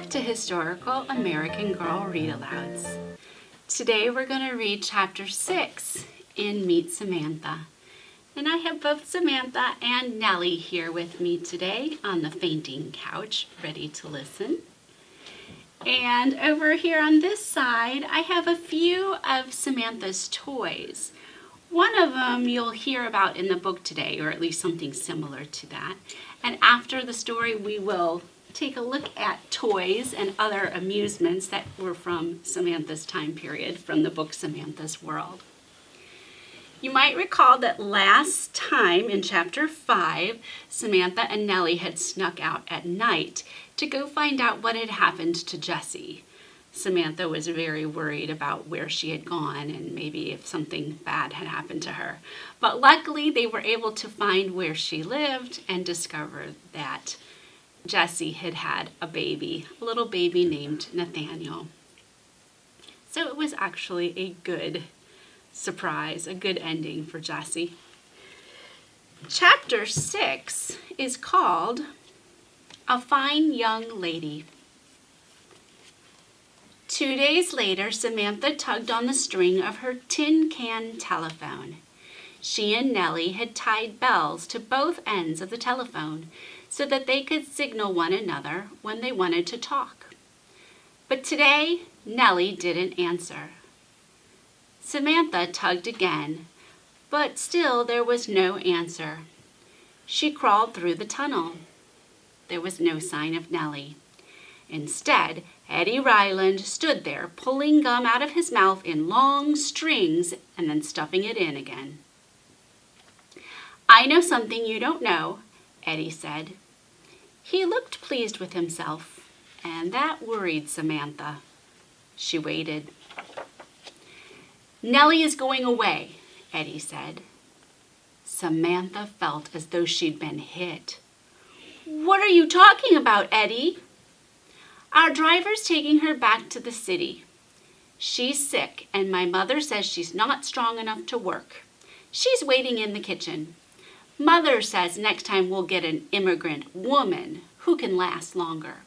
back to Historical American Girl Read-Alouds. Today we're going to read Chapter 6 in Meet Samantha. And I have both Samantha and Nellie here with me today on the fainting couch, ready to listen. And over here on this side, I have a few of Samantha's toys. One of them you'll hear about in the book today, or at least something similar to that. And after the story, we will take a look at toys and other amusements that were from Samantha's time period, from the book Samantha's World. You might recall that last time in Chapter 5, Samantha and Nellie had snuck out at night to go find out what had happened to Jessie. Samantha was very worried about where she had gone and maybe if something bad had happened to her. But luckily they were able to find where she lived and discover that Jessie had had a baby, a little baby named Nathaniel. So it was actually a good surprise, a good ending for Jessie. Chapter 6 is called A Fine Young Lady. 2 days later, Samantha tugged on the string of her tin can telephone. She and Nellie had tied bells to both ends of the telephone so that they could signal one another when they wanted to talk. But today, Nellie didn't answer. Samantha tugged again, but still there was no answer. She crawled through the tunnel. There was no sign of Nellie. Instead, Eddie Ryland stood there, pulling gum out of his mouth in long strings and then stuffing it in again. "I know something you don't know," Eddie said. He looked pleased with himself, and that worried Samantha. She waited. "Nellie is going away," Eddie said. Samantha felt as though she'd been hit. "What are you talking about, Eddie?" "Our driver's taking her back to the city. She's sick, and my mother says she's not strong enough to work. She's waiting in the kitchen. Mother says next time we'll get an immigrant woman who can last longer."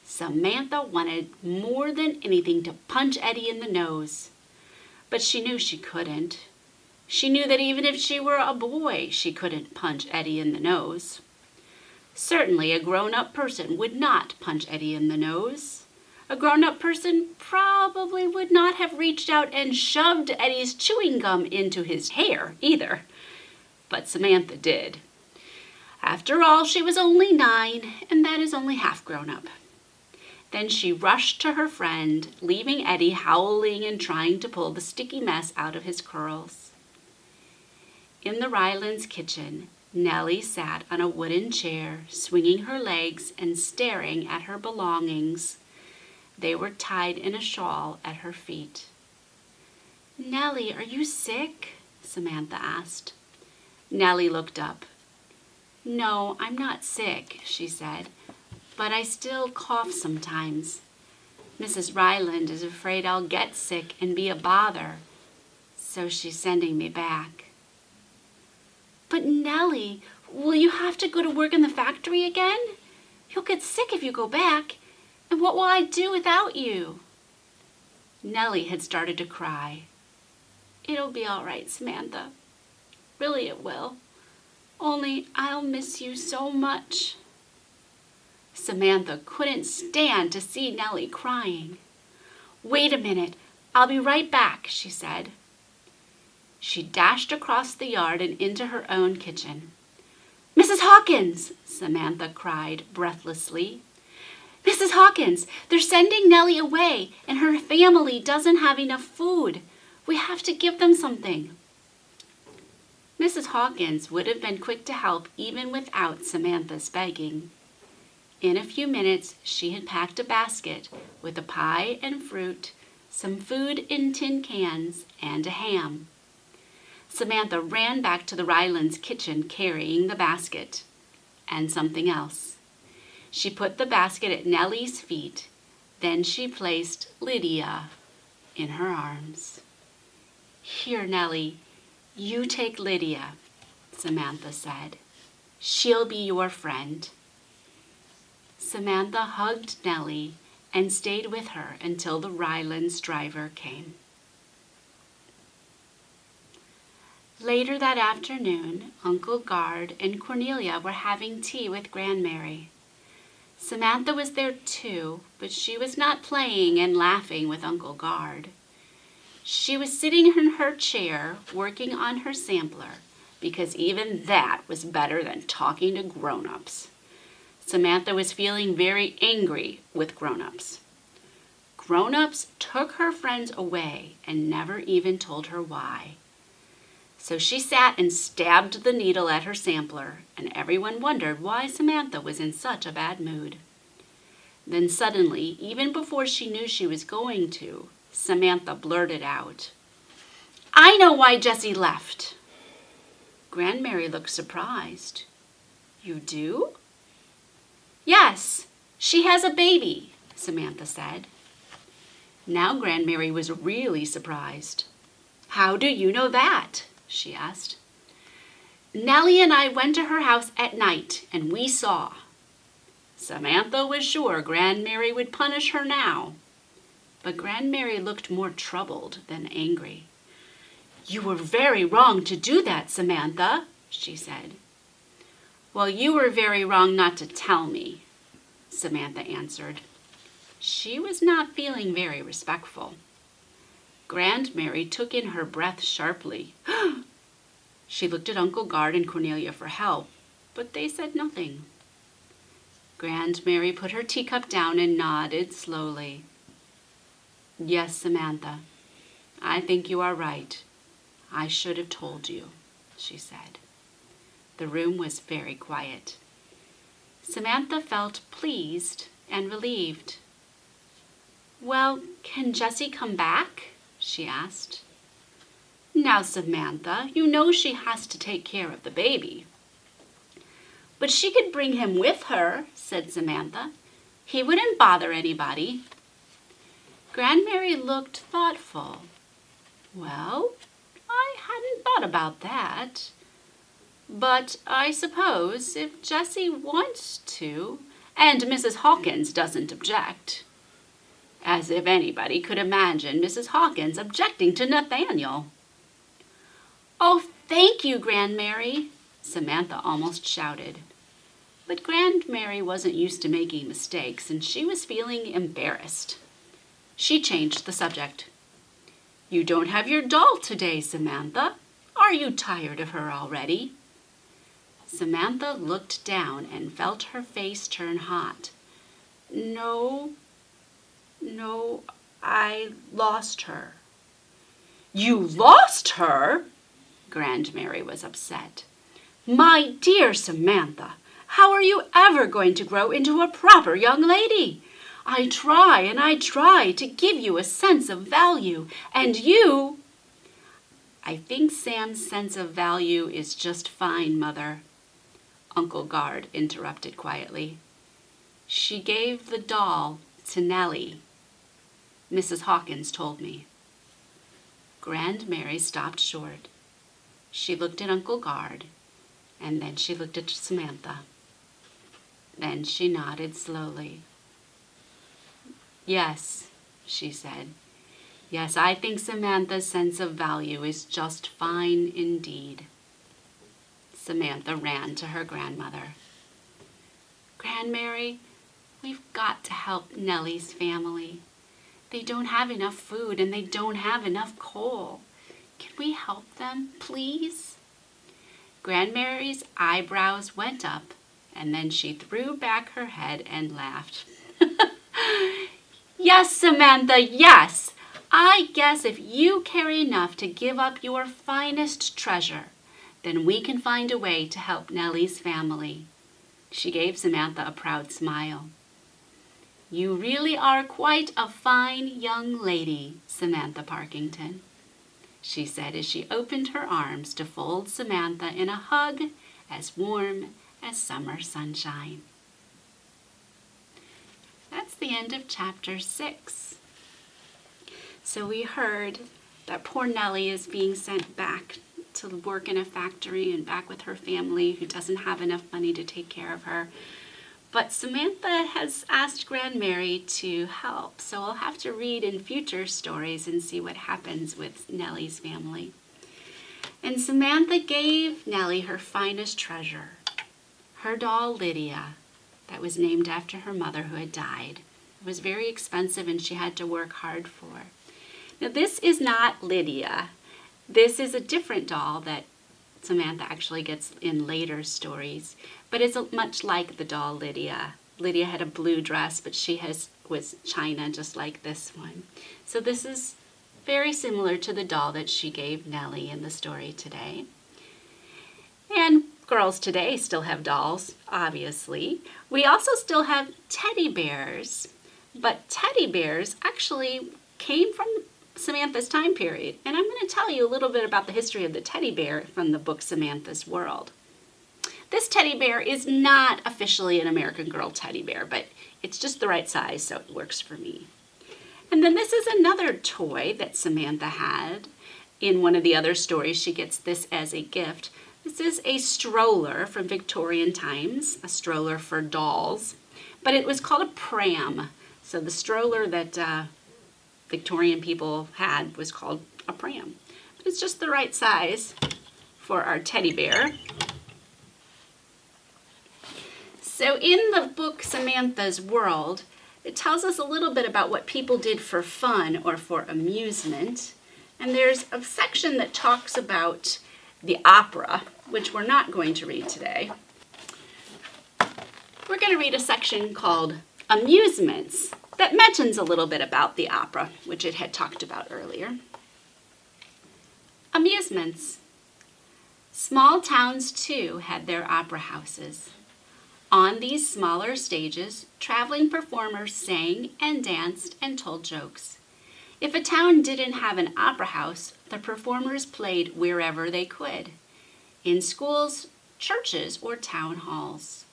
Samantha wanted more than anything to punch Eddie in the nose, but she knew she couldn't. She knew that even if she were a boy, she couldn't punch Eddie in the nose. Certainly a grown-up person would not punch Eddie in the nose. A grown-up person probably would not have reached out and shoved Eddie's chewing gum into his hair either. But Samantha did. After all, she was only 9, and that is only half grown up. Then she rushed to her friend, leaving Eddie howling and trying to pull the sticky mess out of his curls. In the Rylands' kitchen, Nellie sat on a wooden chair, swinging her legs and staring at her belongings. They were tied in a shawl at her feet. "Nellie, are you sick?" Samantha asked. Nellie looked up. "No, I'm not sick," she said, "but I still cough sometimes. Mrs. Ryland is afraid I'll get sick and be a bother, so she's sending me back." "But Nellie, will you have to go to work in the factory again? You'll get sick if you go back, and what will I do without you?" Nellie had started to cry. "It'll be all right, Samantha. Really it will. Only I'll miss you so much." Samantha couldn't stand to see Nellie crying. "Wait a minute. I'll be right back," she said. She dashed across the yard and into her own kitchen. "Mrs. Hawkins!" Samantha cried breathlessly. "Mrs. Hawkins, they're sending Nellie away, and her family doesn't have enough food. We have to give them something." Mrs. Hawkins would have been quick to help even without Samantha's begging. In a few minutes, she had packed a basket with a pie and fruit, some food in tin cans, and a ham. Samantha ran back to the Rylands' kitchen carrying the basket and something else. She put the basket at Nellie's feet. Then she placed Lydia in her arms. "Here, Nellie, you take Lydia," Samantha said. "She'll be your friend." Samantha hugged Nellie and stayed with her until the Rylands driver came. Later that afternoon, Uncle Gard and Cornelia were having tea with Grandmary. Samantha was there too, but she was not playing and laughing with Uncle Gard. She was sitting in her chair working on her sampler, because even that was better than talking to grown-ups. Samantha was feeling very angry with grown-ups. Grown-ups took her friends away and never even told her why. So she sat and stabbed the needle at her sampler, and everyone wondered why Samantha was in such a bad mood. Then suddenly, even before she knew she was going to, Samantha blurted out, "I know why Jessie left." Grandmary looked surprised. "You do?" "Yes, she has a baby," Samantha said. Now Grandmary was really surprised. "How do you know that?" she asked. "Nellie and I went to her house at night, and we saw." Samantha was sure Grandmary would punish her now. But Grandmary looked more troubled than angry. "You were very wrong to do that, Samantha," she said. "Well, you were very wrong not to tell me," Samantha answered. She was not feeling very respectful. Grandmary took in her breath sharply. She looked at Uncle Gard and Cornelia for help, but they said nothing. Grandmary put her teacup down and nodded slowly. "Yes, Samantha, I think you are right. I should have told you," she said. The room was very quiet. Samantha felt pleased and relieved. "Well, can Jessie come back?" she asked. "Now, Samantha, you know she has to take care of the baby." "But she could bring him with her," said Samantha. "He wouldn't bother anybody." Grandmary looked thoughtful. "Well, I hadn't thought about that. But I suppose if Jessie wants to, and Mrs. Hawkins doesn't object." As if anybody could imagine Mrs. Hawkins objecting to Nathaniel. "Oh, thank you, Grandmary," Samantha almost shouted. But Grandmary wasn't used to making mistakes, and she was feeling embarrassed. She changed the subject. "You don't have your doll today, Samantha. Are you tired of her already?" Samantha looked down and felt her face turn hot. No, I lost her." "You lost her?" Grandmary was upset. "My dear Samantha, how are you ever going to grow into a proper young lady? I try and I try to give you a sense of value, and you—" "I think Sam's sense of value is just fine, Mother," Uncle Gard interrupted quietly. "She gave the doll to Nellie. Mrs. Hawkins told me." Grandmary stopped short. She looked at Uncle Gard, and then she looked at Samantha. Then she nodded slowly. "Yes," she said. "Yes, I think Samantha's sense of value is just fine indeed." Samantha ran to her grandmother. "Grandmary, we've got to help Nellie's family. They don't have enough food and they don't have enough coal. Can we help them, please?" Grandmary's eyebrows went up, and then she threw back her head and laughed. "Yes, Samantha, yes! I guess if you care enough to give up your finest treasure, then we can find a way to help Nellie's family." She gave Samantha a proud smile. "You really are quite a fine young lady, Samantha Parkington," she said as she opened her arms to fold Samantha in a hug as warm as summer sunshine. That's the end of chapter 6. So we heard that poor Nellie is being sent back to work in a factory and back with her family who doesn't have enough money to take care of her. But Samantha has asked Grandmary to help, so we'll have to read in future stories and see what happens with Nellie's family. And Samantha gave Nellie her finest treasure, her doll Lydia, that was named after her mother who had died. It was very expensive and she had to work hard for. Now this is not Lydia. This is a different doll that Samantha actually gets in later stories, but it's much like the doll Lydia. Lydia had a blue dress, but she was china just like this one. So this is very similar to the doll that she gave Nellie in the story today. And girls today still have dolls, obviously. We also still have teddy bears, but teddy bears actually came from Samantha's time period, and I'm going to tell you a little bit about the history of the teddy bear from the book Samantha's World. This teddy bear is not officially an American Girl teddy bear, but it's just the right size, so it works for me. And then this is another toy that Samantha had. In one of the other stories, she gets this as a gift. This is a stroller from Victorian times, a stroller for dolls, but it was called a pram. So the stroller that Victorian people had was called a pram. But it's just the right size for our teddy bear. So in the book Samantha's World, it tells us a little bit about what people did for fun or for amusement. And there's a section that talks about the opera, which we're not going to read today. We're going to read a section called Amusements that mentions a little bit about the opera, which it had talked about earlier. Amusements. Small towns, too, had their opera houses. On these smaller stages, traveling performers sang and danced and told jokes. If a town didn't have an opera house, the performers played wherever they could, in schools, churches, or town halls.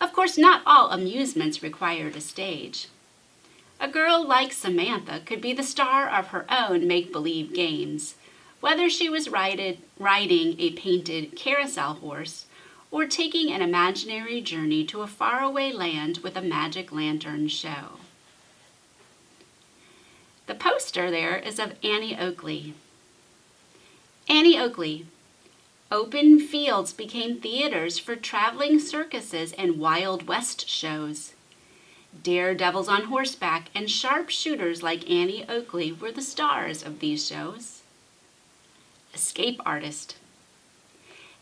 Of course, not all amusements required a stage. A girl like Samantha could be the star of her own make-believe games, whether she was riding a painted carousel horse or taking an imaginary journey to a faraway land with a magic lantern show. The poster there is of Annie Oakley. Annie Oakley. Open fields became theaters for traveling circuses and Wild West shows. Daredevils on horseback and sharpshooters like Annie Oakley were the stars of these shows. Escape artist.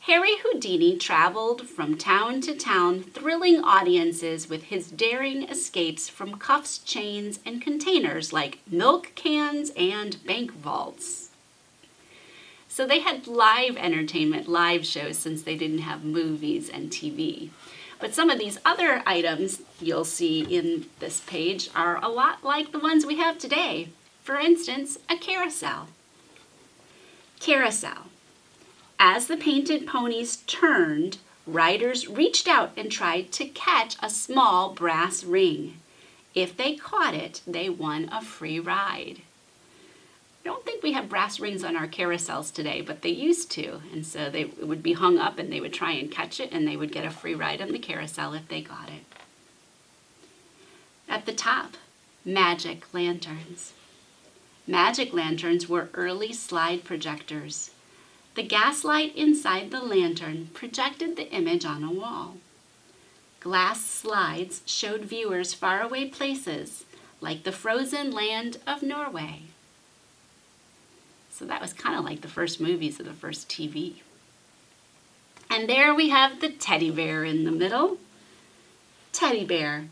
Harry Houdini traveled from town to town, thrilling audiences with his daring escapes from cuffs, chains, and containers like milk cans and bank vaults. So they had live entertainment, live shows, since they didn't have movies and TV. But some of these other items you'll see in this page are a lot like the ones we have today. For instance, a carousel. Carousel. As the painted ponies turned, riders reached out and tried to catch a small brass ring. If they caught it, they won a free ride. I don't think we have brass rings on our carousels today, but they used to. And so it would be hung up and they would try and catch it and they would get a free ride on the carousel if they got it. At the top, magic lanterns. Magic lanterns were early slide projectors. The gaslight inside the lantern projected the image on a wall. Glass slides showed viewers faraway places like the frozen land of Norway. So that was kind of like the first movies of the first TV. And there we have the teddy bear in the middle. Teddy bear.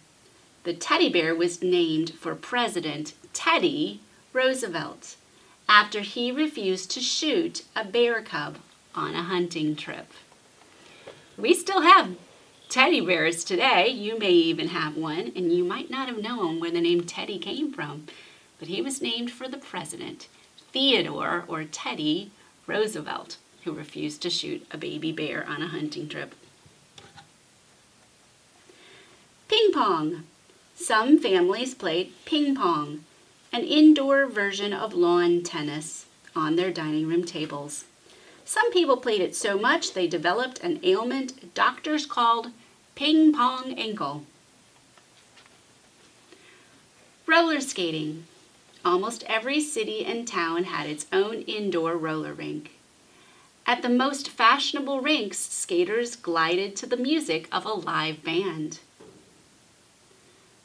The teddy bear was named for President Teddy Roosevelt, after he refused to shoot a bear cub on a hunting trip. We still have teddy bears today. You may even have one, and you might not have known where the name Teddy came from, but he was named for the president, Theodore or Teddy Roosevelt, who refused to shoot a baby bear on a hunting trip. Ping pong. Some families played ping pong, an indoor version of lawn tennis, on their dining room tables. Some people played it so much they developed an ailment doctors called ping pong ankle. Roller skating. Almost every city and town had its own indoor roller rink. At the most fashionable rinks, skaters glided to the music of a live band.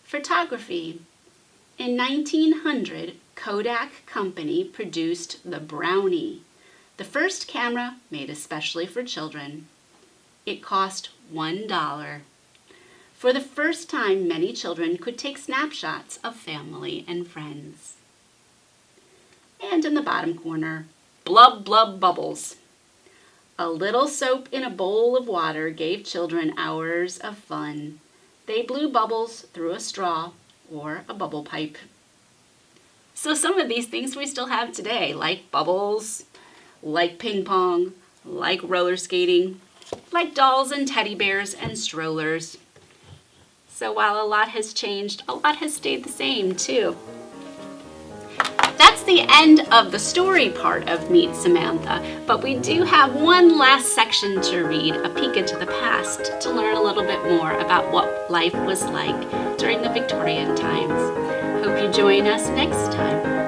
Photography. In 1900, Kodak Company produced the Brownie, the first camera made especially for children. It cost $1. For the first time, many children could take snapshots of family and friends. And in the bottom corner, blub blub bubbles. A little soap in a bowl of water gave children hours of fun. They blew bubbles through a straw or a bubble pipe. So some of these things we still have today, like bubbles, like ping pong, like roller skating, like dolls and teddy bears and strollers. So while a lot has changed, a lot has stayed the same too. That's the end of the story part of Meet Samantha, but we do have one last section to read, a peek into the past, to learn a little bit more about what life was like during the Victorian times. Hope you join us next time.